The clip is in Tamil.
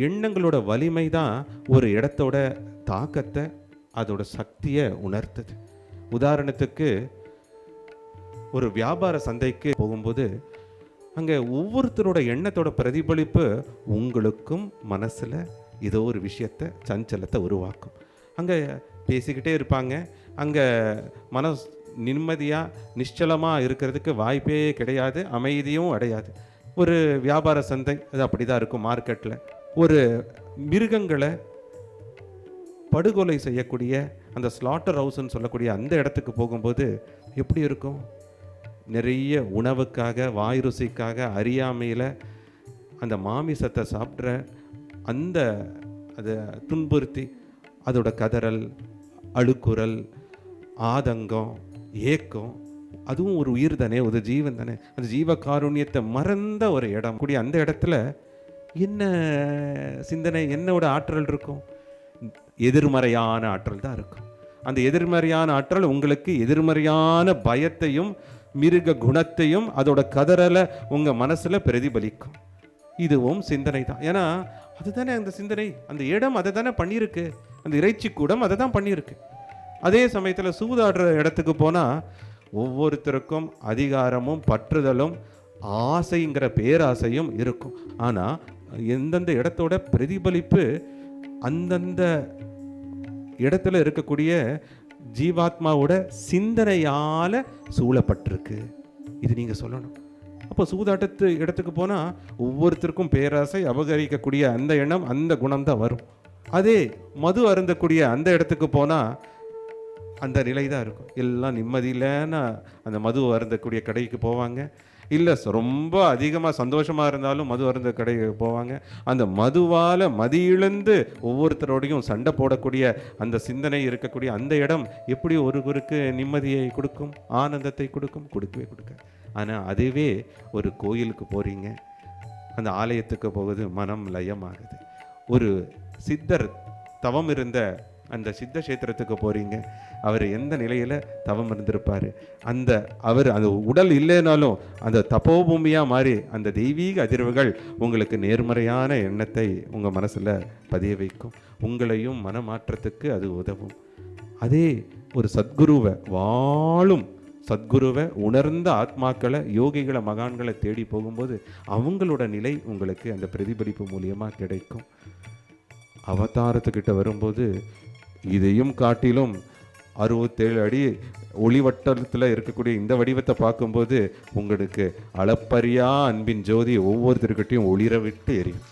எண்ணங்களோட வலிமை தான் ஒரு இடத்தோட தாக்கத்தை, அதோட சக்தியை உணர்த்துது. உதாரணத்துக்கு ஒரு வியாபார சந்தைக்கு போகும்போது அங்கே ஒவ்வொருத்தரோட எண்ணத்தோட பிரதிபலிப்பு உங்களுக்கும் மனசில் ஏதோ ஒரு விஷயத்தை, சஞ்சலத்தை உருவாக்கும். அங்கே பேசிக்கிட்டே இருப்பாங்க. அங்கே மன நிம்மதியாக நிശ്ചலமாக இருக்கிறதுக்கு வாய்ப்பே கிடையாது, அமைதியும் அடையாது. ஒரு வியாபார சந்தை அது அப்படி தான் இருக்கும். மார்க்கெட்டில் ஒரு மிருகங்களை படுகொலை செய்யக்கூடிய அந்த ஸ்லாட்டர் ஹவுஸ்ன்னு சொல்லக்கூடிய அந்த இடத்துக்கு போகும்போது எப்படி இருக்கும்? நிறைய உணவுக்காக, வாய் ருசிக்காக, அறியாமையில் அந்த மாமிசத்தை சாப்பிட்ற அந்த அதை துன்புறுத்தி அதோட கதறல், அழுக்குறல், ஆதங்கம், ஏக்கம், அதுவும் ஒரு உயிர் தானே, ஒரு ஜீவன் தானே. அந்த ஜீவ காருண்யத்தை மறந்த ஒரு இடம் கூடிய அந்த இடத்துல என்ன சிந்தனை, என்னோட ஆற்றல் இருக்கும்? எதிர்மறையான ஆற்றல் தான் இருக்கும். அந்த எதிர்மறையான ஆற்றல் உங்களுக்கு எதிர்மறையான பயத்தையும் மிருக குணத்தையும் அதோட கதறலை உங்கள் மனசில் பிரதிபலிக்கும். இதுவும் சிந்தனை தான். ஏன்னா அதுதானே அந்த சிந்தனை, அந்த இடம் அதை தானே பண்ணியிருக்கு. அந்த இறைச்சி கூடம் அதை தான் பண்ணியிருக்கு. அதே சமயத்தில் சூதாடுற இடத்துக்கு போனால் ஒவ்வொருத்தருக்கும் அதிகாரமும் பற்றுதலும் ஆசைங்கிற பேராசையும் இருக்கும். ஆனால் எந்தெந்த இடத்தோட பிரதிபலிப்பு அந்தந்த இடத்துல இருக்கக்கூடிய ஜீவாத்மாவோட சிந்தனையால் சூழப்பட்டிருக்கு. இது நீங்கள் சொல்லணும். அப்போ சூதாட்டத்து இடத்துக்கு போனால் ஒவ்வொருத்தருக்கும் பேராசை, அபகரிக்கக்கூடிய அந்த எண்ணம், அந்த குணம் தான் வரும். அதே மது அருந்தக்கூடிய அந்த இடத்துக்கு போனால் அந்த நிலை தான் இருக்கும். எல்லாம் நிம்மதியில்னா அந்த மது அருந்தக்கூடிய கடைக்கு போவாங்க. இல்லை ரொம்ப அதிகமாக சந்தோஷமாக இருந்தாலும் மது அருந்த கடைக்கு போவாங்க. அந்த மதுவால் மதியிழந்து ஒவ்வொருத்தரோடையும் சண்டை போடக்கூடிய அந்த சிந்தனை இருக்கக்கூடிய அந்த இடம் எப்படி ஒருவருக்கு நிம்மதியை கொடுக்கும், ஆனந்தத்தை கொடுக்கும்? கொடுக்கவே கொடுக்க. ஆனால் அதுவே ஒரு கோயிலுக்கு போகிறீங்க, அந்த ஆலயத்துக்கு போகுது, மனம் லயமாகுது. ஒரு சித்தர் தவம் இருந்த அந்த சித்த கஷேத்திரத்துக்கு போகிறீங்க, அவர் எந்த நிலையில் தவம் இருந்திருப்பார்? அவர் அந்த உடல் இல்லைனாலும் அந்த தபோபூமியாக மாறி அந்த தெய்வீக அதிர்வுகள் உங்களுக்கு நேர்மறையான எண்ணத்தை உங்கள் மனசில் பதிய வைக்கும். உங்களையும் மனமாற்றத்துக்கு அது உதவும். அதே ஒரு சத்குருவை, வாழும் சத்குருவை, உணர்ந்த ஆத்மாக்களை, யோகிகளை, மகான்களை தேடி போகும்போது அவங்களோட நிலை உங்களுக்கு அந்த பிரதிபலிப்பு மூலியமாக கிடைக்கும். அவதாரத்துக்கிட்ட வரும்போது இதையும் காட்டிலும் 67 அடி ஒளிவட்டத்தில் இருக்கக்கூடிய இந்த வடிவத்தை பார்க்கும்போது உங்களுக்கு அளப்பரியா அன்பின் ஜோதி ஒவ்வொருத்தருக்கிட்டையும் ஒளிர விட்டு எரியும்.